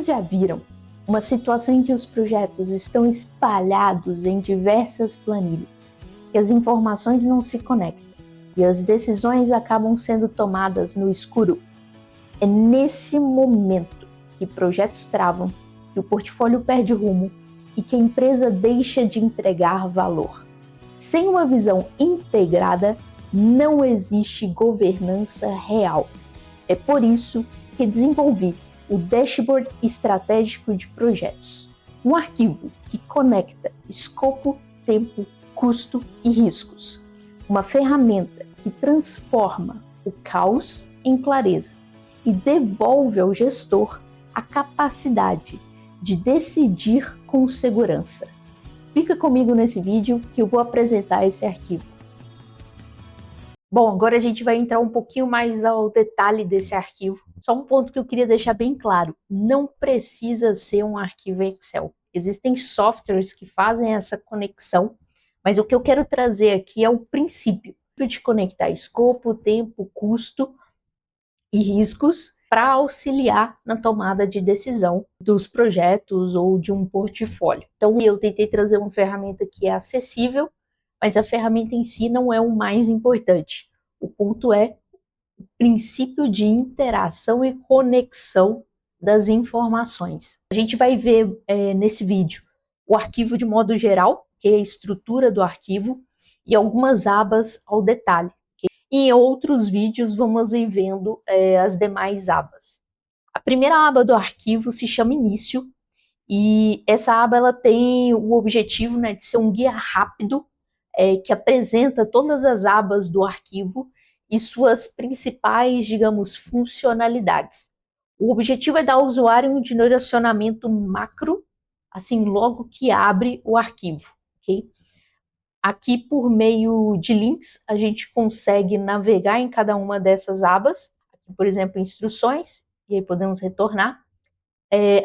Vocês já viram uma situação em que os projetos estão espalhados em diversas planilhas, que as informações não se conectam e as decisões acabam sendo tomadas no escuro? É nesse momento que projetos travam, que o portfólio perde rumo e que a empresa deixa de entregar valor. Sem uma visão integrada, não existe governança real. É por isso que desenvolvi o Dashboard Estratégico de Projetos, um arquivo que conecta escopo, tempo, custo e riscos. Uma ferramenta que transforma o caos em clareza e devolve ao gestor a capacidade de decidir com segurança. Fica comigo nesse vídeo que eu vou apresentar esse arquivo. Bom, agora a gente vai entrar um pouquinho mais ao detalhe desse arquivo. Só um ponto que eu queria deixar bem claro: não precisa ser um arquivo Excel. Existem softwares que fazem essa conexão, mas o que eu quero trazer aqui é o princípio de conectar escopo, tempo, custo e riscos para auxiliar na tomada de decisão dos projetos ou de um portfólio. Então, eu tentei trazer uma ferramenta que é acessível, mas a ferramenta em si não é o mais importante. O ponto é o princípio de interação e conexão das informações. A gente vai ver nesse vídeo o arquivo de modo geral, que é a estrutura do arquivo, e algumas abas ao detalhe. Em outros vídeos vamos ir vendo as demais abas. A primeira aba do arquivo se chama Início, e essa aba ela tem o objetivo, de ser um guia rápido que apresenta todas as abas do arquivo e suas principais, digamos, funcionalidades. O objetivo é dar ao usuário um direcionamento macro, assim, logo que abre o arquivo, ok? Aqui, por meio de links, a gente consegue navegar em cada uma dessas abas. Aqui, por exemplo, instruções, e aí podemos retornar.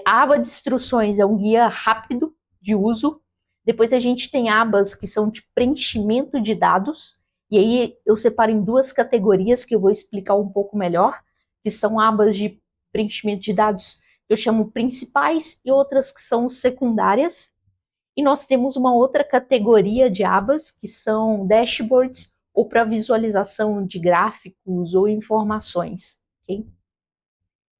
A aba de instruções é um guia rápido de uso. Depois a gente tem abas que são de preenchimento de dados, e aí eu separo em duas categorias que eu vou explicar um pouco melhor, que são abas de preenchimento de dados que eu chamo principais e outras que são secundárias. E nós temos uma outra categoria de abas, que são dashboards, ou para visualização de gráficos ou informações. Okay?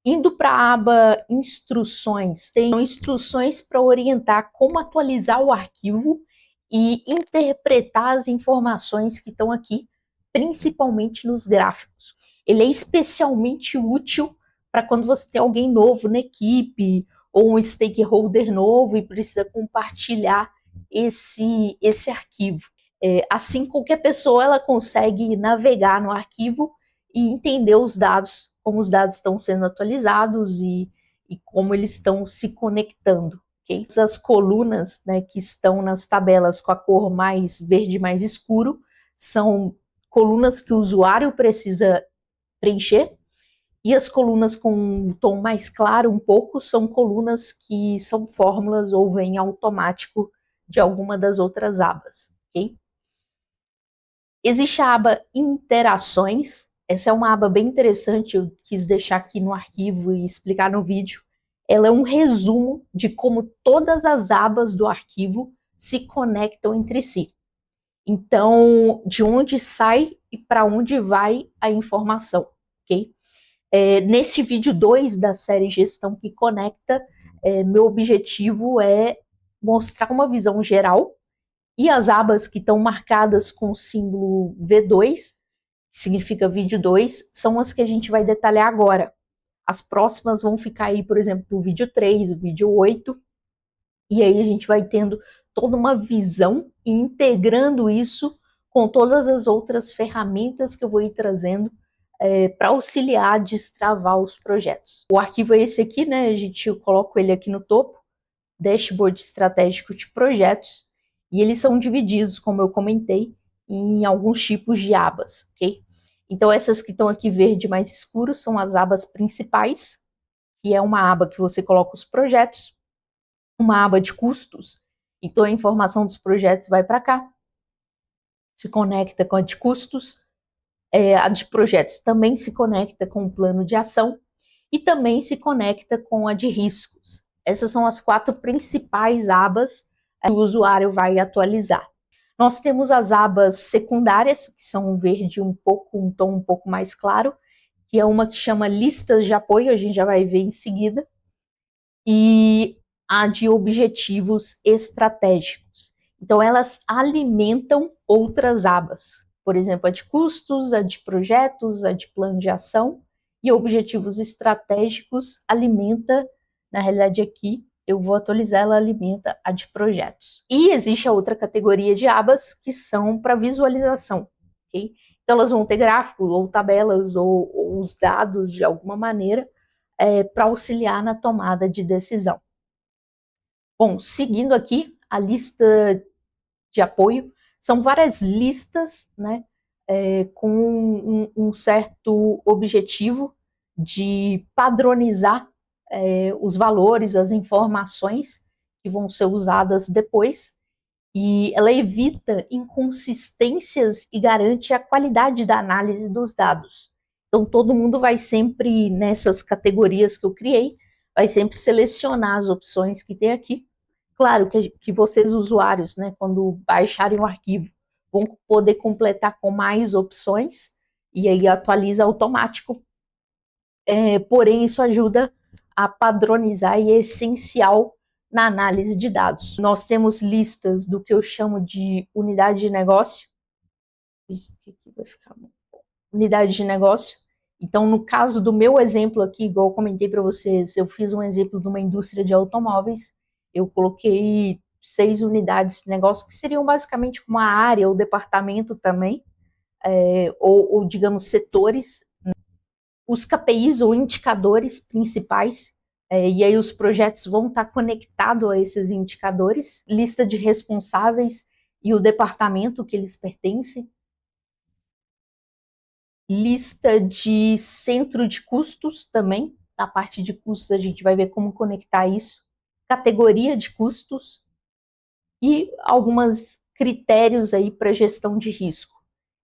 Indo para a aba instruções, tem instruções para orientar como atualizar o arquivo e interpretar as informações que estão aqui, principalmente nos gráficos. Ele é especialmente útil para quando você tem alguém novo na equipe, ou um stakeholder novo e precisa compartilhar esse arquivo. Assim, qualquer pessoa ela consegue navegar no arquivo e entender os dados, como os dados estão sendo atualizados e como eles estão se conectando. Okay? Essas colunas que estão nas tabelas com a cor mais verde mais escuro são colunas que o usuário precisa preencher, e as colunas com um tom mais claro um pouco são colunas que são fórmulas ou vêm automático de alguma das outras abas. Okay? Existe a aba Interações. Essa é uma aba bem interessante, eu quis deixar aqui no arquivo e explicar no vídeo. Ela é um resumo de como todas as abas do arquivo se conectam entre si. Então, de onde sai e para onde vai a informação, ok? Neste vídeo 2 da série Gestão que Conecta, meu objetivo é mostrar uma visão geral, e as abas que estão marcadas com o símbolo V2, que significa vídeo 2, são as que a gente vai detalhar agora. As próximas vão ficar aí, por exemplo, o vídeo 3, o vídeo 8, e aí a gente vai tendo toda uma visão e integrando isso com todas as outras ferramentas que eu vou ir trazendo para auxiliar a destravar os projetos. O arquivo é esse aqui, eu coloco ele aqui no topo, Dashboard Estratégico de Projetos, e eles são divididos, como eu comentei, em alguns tipos de abas, ok? Então essas que estão aqui verde mais escuro são as abas principais, que é uma aba que você coloca os projetos, uma aba de custos, então a informação dos projetos vai para cá, se conecta com a de custos, a de projetos também se conecta com o plano de ação, e também se conecta com a de riscos. Essas são as 4 principais abas que o usuário vai atualizar. Nós temos as abas secundárias, que são verde um tom um pouco mais claro, que é uma que chama listas de apoio, a gente já vai ver em seguida, e a de objetivos estratégicos. Então, elas alimentam outras abas. Por exemplo, a de custos, a de projetos, a de plano de ação, e objetivos estratégicos alimenta, na realidade aqui, eu vou atualizar, ela alimenta a de projetos. E existe a outra categoria de abas que são para visualização, ok? Então, elas vão ter gráficos, ou tabelas, ou os dados de alguma maneira, para auxiliar na tomada de decisão. Bom, seguindo aqui, a lista de apoio, são várias listas, né, com um certo objetivo de padronizar os valores, as informações que vão ser usadas depois, e ela evita inconsistências e garante a qualidade da análise dos dados. Então, todo mundo vai sempre, nessas categorias que eu criei, vai sempre selecionar as opções que tem aqui. Claro que vocês, usuários, né, quando baixarem o arquivo, vão poder completar com mais opções, e aí atualiza automático. Porém, isso ajuda a padronizar e é essencial na análise de dados. Nós temos listas do que eu chamo de unidade de negócio. Unidade de negócio. Então, no caso do meu exemplo aqui, igual eu comentei para vocês, eu fiz um exemplo de uma indústria de automóveis, eu coloquei 6 unidades de negócio, que seriam basicamente uma área ou departamento também, ou digamos, setores, os KPIs ou indicadores principais, e aí os projetos vão estar conectados a esses indicadores, lista de responsáveis e o departamento que eles pertencem, lista de centro de custos também, na parte de custos a gente vai ver como conectar isso, categoria de custos e alguns critérios aí para gestão de risco.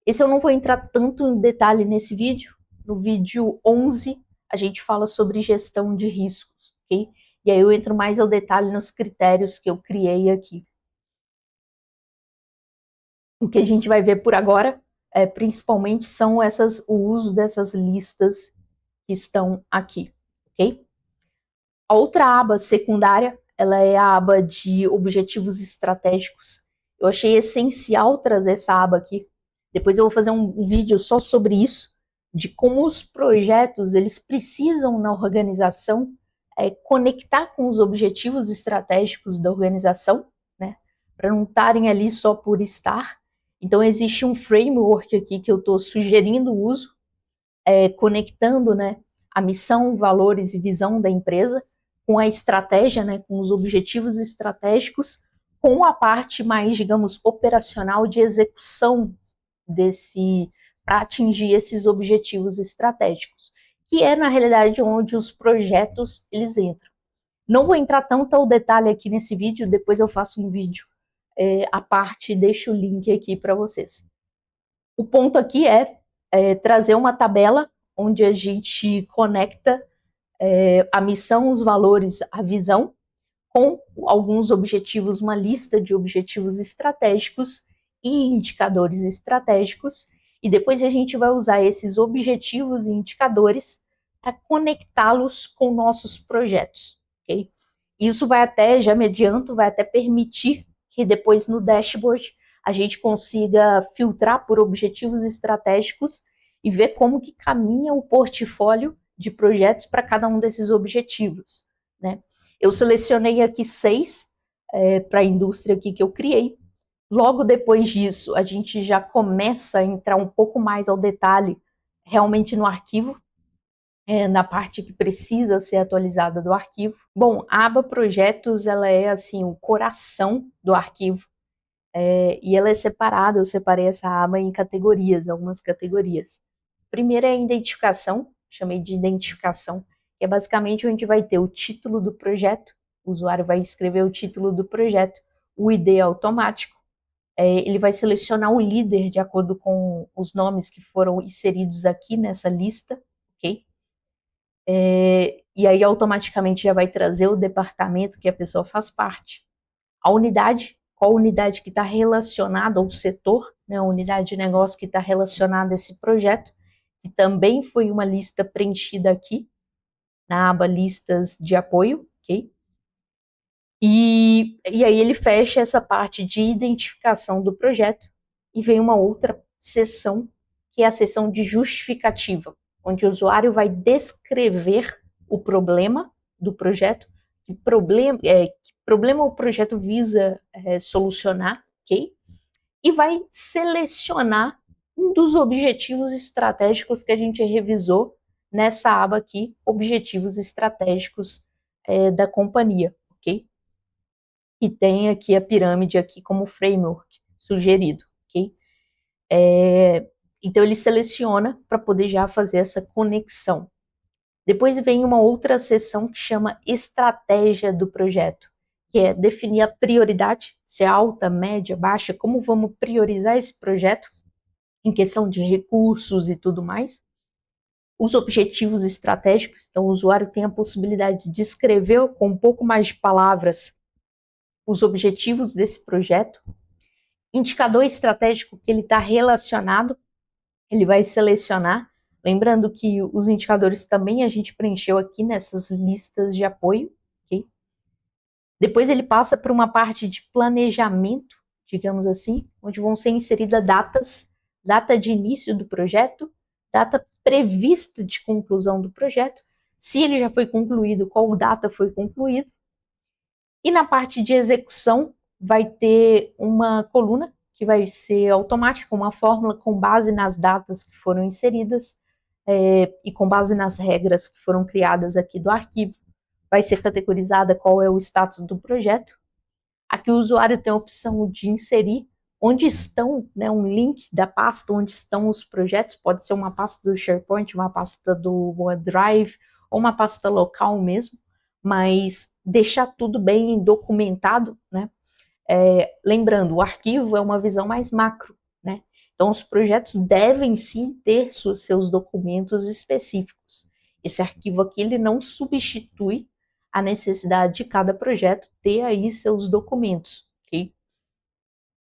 Esse eu não vou entrar tanto em detalhe nesse vídeo. No vídeo 11 a gente fala sobre gestão de riscos, ok? E aí eu entro mais ao detalhe nos critérios que eu criei aqui. O que a gente vai ver por agora, principalmente, são o uso dessas listas que estão aqui, ok? A outra aba secundária, ela é a aba de objetivos estratégicos. Eu achei essencial trazer essa aba aqui. Depois eu vou fazer um vídeo só sobre isso, de como os projetos eles precisam na organização conectar com os objetivos estratégicos da organização, né? Para não estarem ali só por estar. Então existe um framework aqui que eu estou sugerindo o uso, conectando, né, a missão, valores e visão da empresa com a estratégia, né, com os objetivos estratégicos, com a parte mais, digamos, operacional de execução para atingir esses objetivos estratégicos, que é na realidade onde os projetos eles entram. Não vou entrar tanto ao detalhe aqui nesse vídeo, depois eu faço um vídeo à parte, deixo o link aqui para vocês. O ponto aqui é trazer uma tabela onde a gente conecta a missão, os valores, a visão, com alguns objetivos, uma lista de objetivos estratégicos e indicadores estratégicos, e depois a gente vai usar esses objetivos e indicadores para conectá-los com nossos projetos, ok? Isso vai até, já me adianto, vai até permitir que depois no dashboard a gente consiga filtrar por objetivos estratégicos e ver como que caminha o portfólio de projetos para cada um desses objetivos, né? Eu selecionei aqui 6 para a indústria aqui que eu criei. Logo depois disso, a gente já começa a entrar um pouco mais ao detalhe realmente no arquivo, na parte que precisa ser atualizada do arquivo. Bom, a aba projetos, ela é assim o coração do arquivo, e ela é separada, eu separei essa aba em categorias, algumas categorias. Primeiro é a identificação, chamei de identificação, que é basicamente onde vai ter o título do projeto, o usuário vai escrever o título do projeto, o ID automático, ele vai selecionar o líder de acordo com os nomes que foram inseridos aqui nessa lista, ok? E aí automaticamente já vai trazer o departamento que a pessoa faz parte, a unidade, qual unidade que está relacionada ao setor, né, a unidade de negócio que está relacionada a esse projeto, que também foi uma lista preenchida aqui, na aba listas de apoio, ok? E aí ele fecha essa parte de identificação do projeto e vem uma outra seção, que é a seção de justificativa, onde o usuário vai descrever o problema do projeto, que problema o projeto visa solucionar, ok? E vai selecionar um dos objetivos estratégicos que a gente revisou nessa aba aqui, objetivos estratégicos da companhia, ok? Que tem aqui a pirâmide aqui como framework sugerido, ok? Então ele seleciona para poder já fazer essa conexão. Depois vem uma outra seção que chama estratégia do projeto, que é definir a prioridade, se é alta, média, baixa, como vamos priorizar esse projeto em questão de recursos e tudo mais. Os objetivos estratégicos, então o usuário tem a possibilidade de escrever com um pouco mais de palavras os objetivos desse projeto. Indicador estratégico que ele está relacionado, ele vai selecionar. Lembrando que os indicadores também a gente preencheu aqui nessas listas de apoio, ok? Depois ele passa para uma parte de planejamento, digamos assim, onde vão ser inseridas datas, data de início do projeto, data prevista de conclusão do projeto, se ele já foi concluído, qual data foi concluído. E na parte de execução vai ter uma coluna que vai ser automática, uma fórmula com base nas datas que foram inseridas e com base nas regras que foram criadas aqui do arquivo. Vai ser categorizada qual é o status do projeto. Aqui o usuário tem a opção de inserir onde estão, né, um link da pasta onde estão os projetos, pode ser uma pasta do SharePoint, uma pasta do OneDrive, ou uma pasta local mesmo, mas deixar tudo bem documentado, né? Lembrando, o arquivo é uma visão mais macro, né? Então os projetos devem sim ter seus documentos específicos. Esse arquivo aqui ele não substitui a necessidade de cada projeto ter aí seus documentos, ok?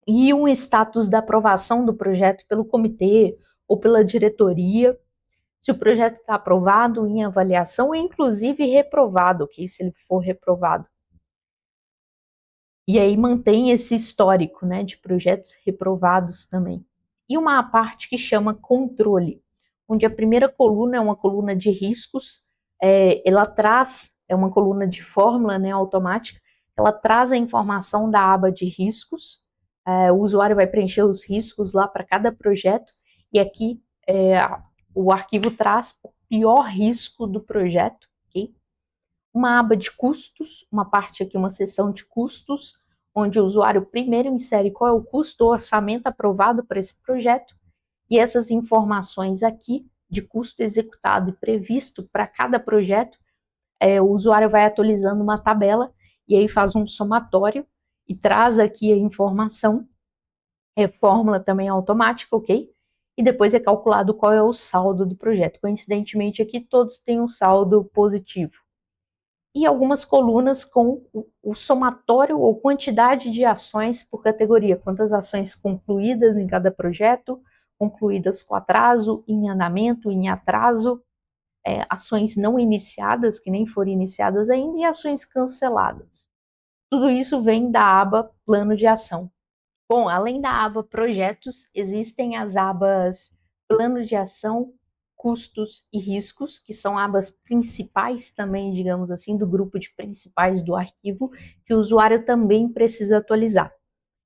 E um status da aprovação do projeto pelo comitê ou pela diretoria, se o projeto está aprovado em avaliação ou inclusive reprovado, ok? Se ele for reprovado. E aí mantém esse histórico, né, de projetos reprovados também. E uma parte que chama controle, onde a primeira coluna é uma coluna de riscos, ela traz, é uma coluna de fórmula, né, automática, ela traz a informação da aba de riscos, o usuário vai preencher os riscos lá para cada projeto, e aqui o arquivo traz o pior risco do projeto, ok? Uma aba de custos, uma parte aqui, uma seção de custos, onde o usuário primeiro insere qual é o custo, o orçamento aprovado para esse projeto, e essas informações aqui de custo executado e previsto para cada projeto, o usuário vai atualizando uma tabela e aí faz um somatório e traz aqui a informação, fórmula também automática, ok? E depois é calculado qual é o saldo do projeto. Coincidentemente aqui todos têm um saldo positivo. E algumas colunas com o somatório ou quantidade de ações por categoria, quantas ações concluídas em cada projeto, concluídas com atraso, em andamento, em atraso, ações não iniciadas, que nem foram iniciadas ainda, e ações canceladas. Tudo isso vem da aba Plano de Ação. Bom, além da aba Projetos, existem as abas Plano de Ação, Custos e Riscos, que são abas principais também, digamos assim, do grupo de principais do arquivo, que o usuário também precisa atualizar.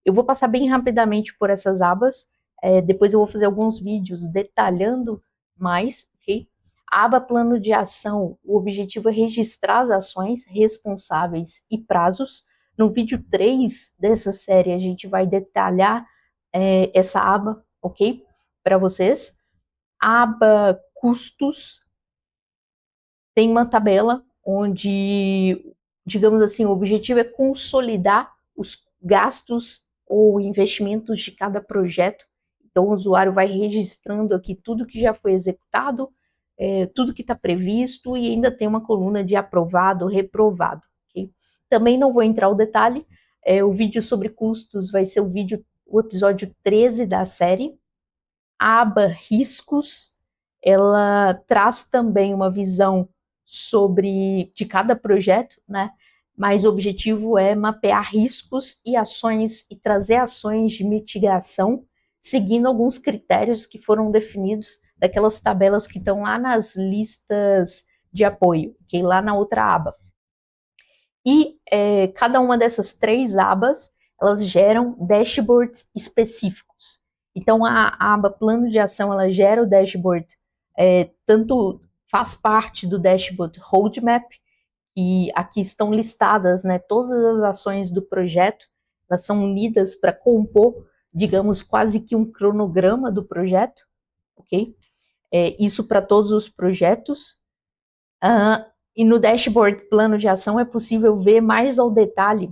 Eu vou passar bem rapidamente por essas abas, depois eu vou fazer alguns vídeos detalhando mais, ok? A aba Plano de Ação, o objetivo é registrar as ações, responsáveis e prazos. No vídeo 3 dessa série, a gente vai detalhar essa aba, ok? Para vocês. A aba Custos tem uma tabela onde, digamos assim, o objetivo é consolidar os gastos ou investimentos de cada projeto. Então, o usuário vai registrando aqui tudo que já foi executado, tudo que está previsto e ainda tem uma coluna de aprovado, reprovado. Okay? Também não vou entrar no detalhe, o vídeo sobre custos vai ser o episódio 13 da série. A aba riscos, ela traz também uma visão de cada projeto, né? Mas o objetivo é mapear riscos e ações e trazer ações de mitigação, seguindo alguns critérios que foram definidos daquelas tabelas que estão lá nas listas de apoio, que lá na outra aba. E cada uma dessas 3 abas, elas geram dashboards específicos. Então, a aba plano de ação, ela gera o dashboard, tanto faz parte do dashboard roadmap, e aqui estão listadas, né, todas as ações do projeto, elas são unidas para compor, digamos, quase que um cronograma do projeto, ok? Isso para todos os projetos. E no dashboard plano de ação é possível ver mais ao detalhe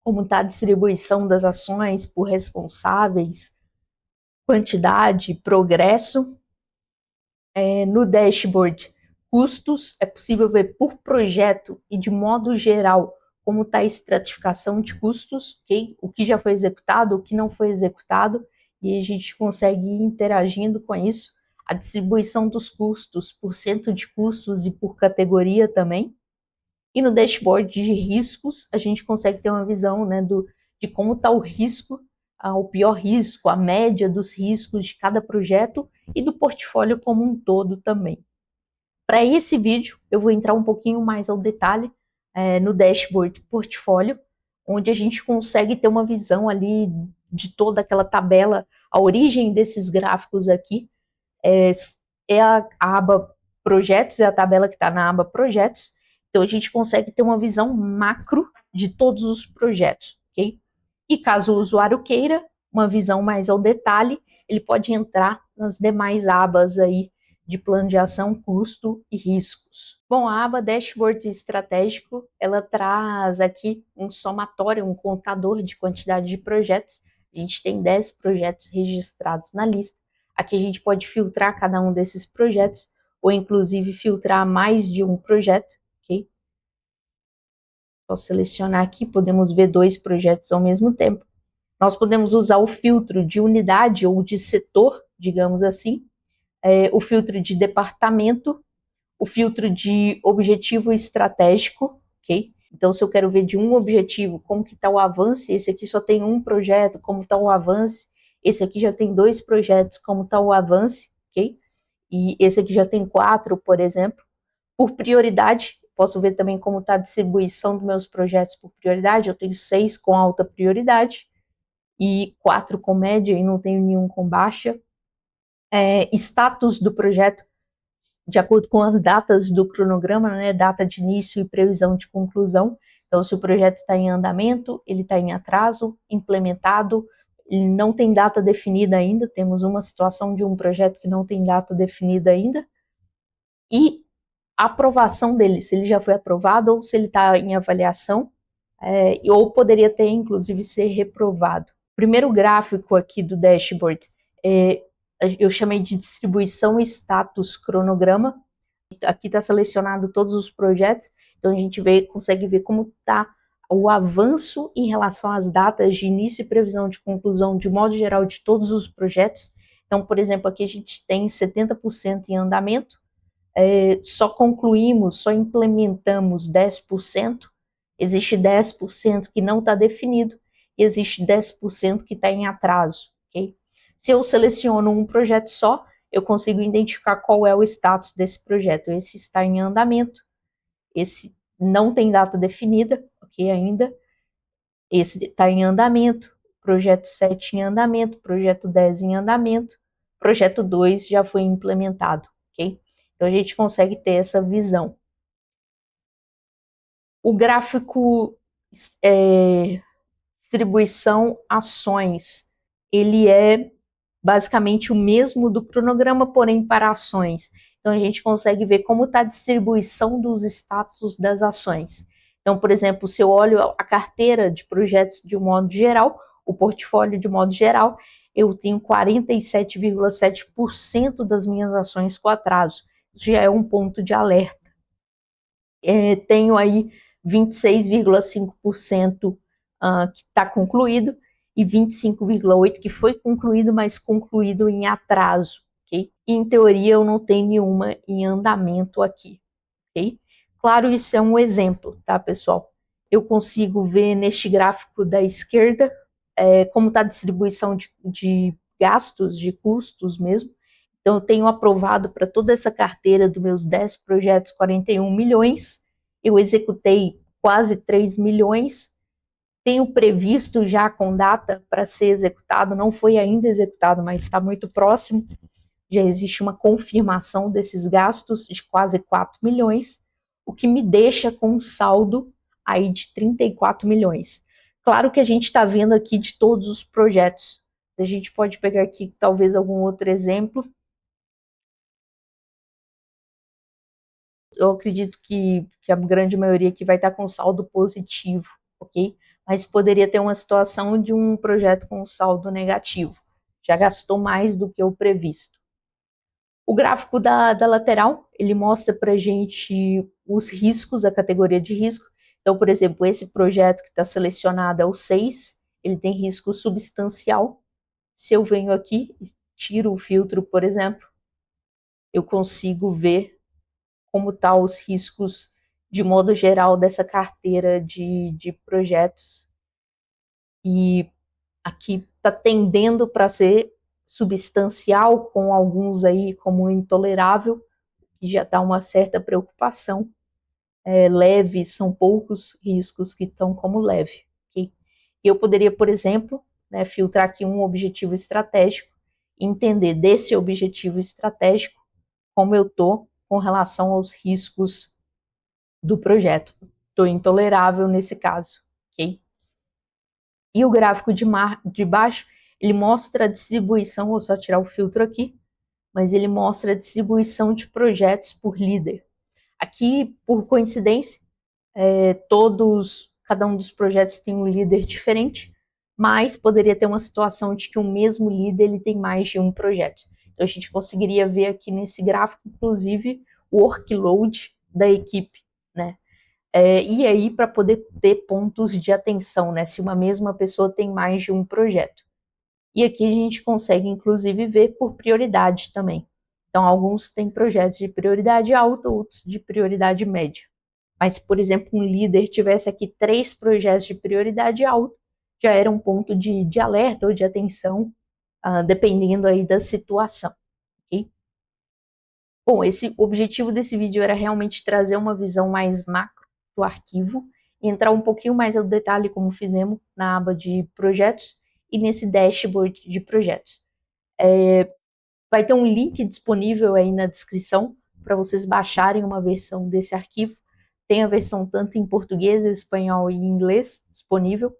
como está a distribuição das ações por responsáveis, quantidade, progresso. No dashboard custos, é possível ver por projeto e de modo geral como está a estratificação de custos, okay? O que já foi executado, o que não foi executado, e a gente consegue ir interagindo com isso. A distribuição dos custos por cento de custos e por categoria também. E no dashboard de riscos, a gente consegue ter uma visão, né, de como está o risco, o pior risco, a média dos riscos de cada projeto e do portfólio como um todo também. Para esse vídeo, eu vou entrar um pouquinho mais ao detalhe no dashboard portfólio, onde a gente consegue ter uma visão ali de toda aquela tabela, a origem desses gráficos aqui é a aba projetos, é a tabela que está na aba projetos. Então a gente consegue ter uma visão macro de todos os projetos, ok? E caso o usuário queira uma visão mais ao detalhe, ele pode entrar nas demais abas aí de plano de ação, custo e riscos. Bom, a aba Dashboard Estratégico, ela traz aqui um somatório, um contador de quantidade de projetos. A gente tem 10 projetos registrados na lista. Aqui a gente pode filtrar cada um desses projetos, ou inclusive filtrar mais de um projeto, ok? Só selecionar aqui, podemos ver 2 projetos ao mesmo tempo. Nós podemos usar o filtro de unidade ou de setor, digamos assim, o filtro de departamento, o filtro de objetivo estratégico, ok? Então, se eu quero ver de um objetivo, como que está o avanço, esse aqui só tem um projeto, como está o avanço, esse aqui já tem 2 projetos, como está o avanço, ok? E esse aqui já tem 4, por exemplo. Por prioridade, posso ver também como está a distribuição dos meus projetos por prioridade, eu tenho 6 com alta prioridade, e 4 com média, e não tenho nenhum com baixa. Status do projeto, de acordo com as datas do cronograma, né, data de início e previsão de conclusão. Então, se o projeto está em andamento, ele está em atraso, implementado, ele não tem data definida ainda, temos uma situação de um projeto que não tem data definida ainda, e a aprovação dele, se ele já foi aprovado ou se ele está em avaliação, ou poderia ter, inclusive, ser reprovado. O primeiro gráfico aqui do dashboard, eu chamei de distribuição status cronograma. Aqui está selecionado todos os projetos, então a gente consegue ver como está o avanço em relação às datas de início e previsão de conclusão, de modo geral, de todos os projetos. Então, por exemplo, aqui a gente tem 70% em andamento, só concluímos, só implementamos 10%, existe 10% que não está definido, e existe 10% que está em atraso, ok? Se eu seleciono um projeto só, eu consigo identificar qual é o status desse projeto. Esse está em andamento, esse não tem data definida, ok, ainda, esse está em andamento, projeto 7 em andamento, projeto 10 em andamento, projeto 2 já foi implementado, ok? Então a gente consegue ter essa visão. O gráfico distribuição ações, ele é basicamente o mesmo do cronograma, porém para ações. Então a gente consegue ver como está a distribuição dos status das ações. Então, por exemplo, se eu olho a carteira de projetos de um modo geral, o portfólio de modo geral, eu tenho 47,7% das minhas ações com atraso. já é um ponto de alerta. Tenho aí 26,5% que está concluído e 25,8% que foi concluído, mas concluído em atraso, ok? E, em teoria, eu não tenho nenhuma em andamento aqui, ok? Claro, isso é um exemplo, tá, pessoal? Eu consigo ver neste gráfico da esquerda como está a distribuição de gastos, de custos mesmo. Então, eu tenho aprovado para toda essa carteira dos meus 10 projetos 41 milhões, eu executei quase 3 milhões, tenho previsto já com data para ser executado, não foi ainda executado, mas está muito próximo, já existe uma confirmação desses gastos de quase 4 milhões, o que me deixa com um saldo aí de 34 milhões. Claro que a gente está vendo aqui de todos os projetos, a gente pode pegar aqui talvez algum outro exemplo. Eu acredito que a grande maioria aqui vai estar com saldo positivo, ok? Mas poderia ter uma situação de um projeto com saldo negativo. Já gastou mais do que o previsto. O gráfico da lateral, ele mostra para a gente os riscos, a categoria de risco. Então, por exemplo, esse projeto que está selecionado é o 6, ele tem risco substancial. Se eu venho aqui e tiro o filtro, por exemplo, eu consigo ver como estão os riscos de modo geral dessa carteira de projetos. E aqui está tendendo para ser substancial, com alguns aí como intolerável, que já dá uma certa preocupação. Leve, são poucos riscos que estão como leve. Okay? Eu poderia, por exemplo, filtrar aqui um objetivo estratégico e entender desse objetivo estratégico como eu estou com relação aos riscos do projeto. Estou intolerável nesse caso, ok? E o gráfico de baixo, ele mostra a distribuição, vou só tirar o filtro aqui, mas ele mostra a distribuição de projetos por líder. Aqui, por coincidência, cada um dos projetos tem um líder diferente, mas poderia ter uma situação de que o mesmo líder ele tem mais de um projeto. Então, a gente conseguiria ver aqui nesse gráfico, inclusive, o workload da equipe, né? E aí, para poder ter pontos de atenção, né? Se uma mesma pessoa tem mais de um projeto. E aqui a gente consegue, inclusive, ver por prioridade também. Então, alguns têm projetos de prioridade alta, outros de prioridade média. Mas, por exemplo, um líder tivesse aqui 3 projetos de prioridade alta, já era um ponto de alerta ou de atenção, dependendo aí da situação. Okay? Bom, o objetivo desse vídeo era realmente trazer uma visão mais macro do arquivo, entrar um pouquinho mais ao detalhe, como fizemos na aba de projetos e nesse dashboard de projetos. Vai ter um link disponível aí na descrição para vocês baixarem uma versão desse arquivo. Tem a versão tanto em português, espanhol e inglês disponível,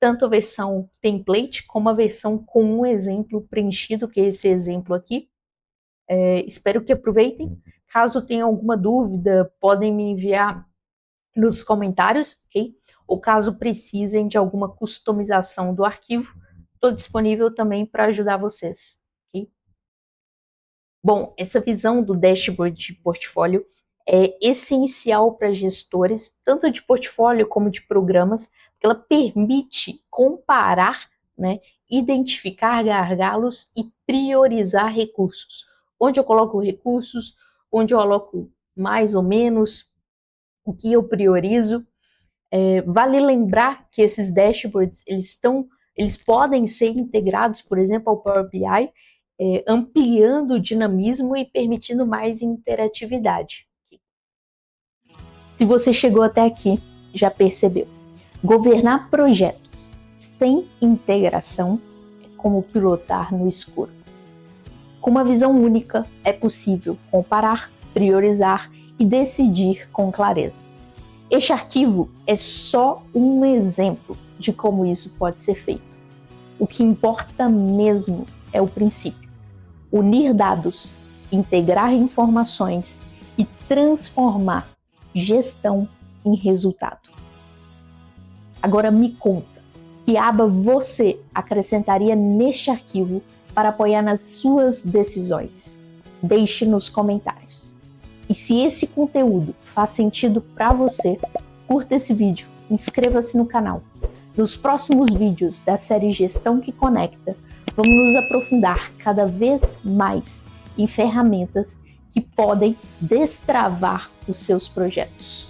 tanto a versão template como a versão com um exemplo preenchido, que é esse exemplo aqui. Espero que aproveitem. Caso tenham alguma dúvida, podem me enviar nos comentários, ok? Ou caso precisem de alguma customização do arquivo, estou disponível também para ajudar vocês, ok? Bom, essa visão do dashboard de portfólio é essencial para gestores, tanto de portfólio como de programas, porque ela permite comparar, né, identificar gargalos e priorizar recursos. Onde eu coloco recursos, onde eu aloco mais ou menos, o que eu priorizo. Vale lembrar que esses dashboards, eles podem ser integrados, por exemplo, ao Power BI, ampliando o dinamismo e permitindo mais interatividade. Se você chegou até aqui, já percebeu. Governar projetos sem integração é como pilotar no escuro. Com uma visão única, é possível comparar, priorizar e decidir com clareza. Este arquivo é só um exemplo de como isso pode ser feito. O que importa mesmo é o princípio: unir dados, integrar informações e transformar gestão em resultado. Agora me conta, que aba você acrescentaria neste arquivo para apoiar nas suas decisões? Deixe nos comentários. E se esse conteúdo faz sentido para você, curta esse vídeo, inscreva-se no canal. Nos próximos vídeos da série Gestão que Conecta, vamos nos aprofundar cada vez mais em ferramentas que podem destravar os seus projetos.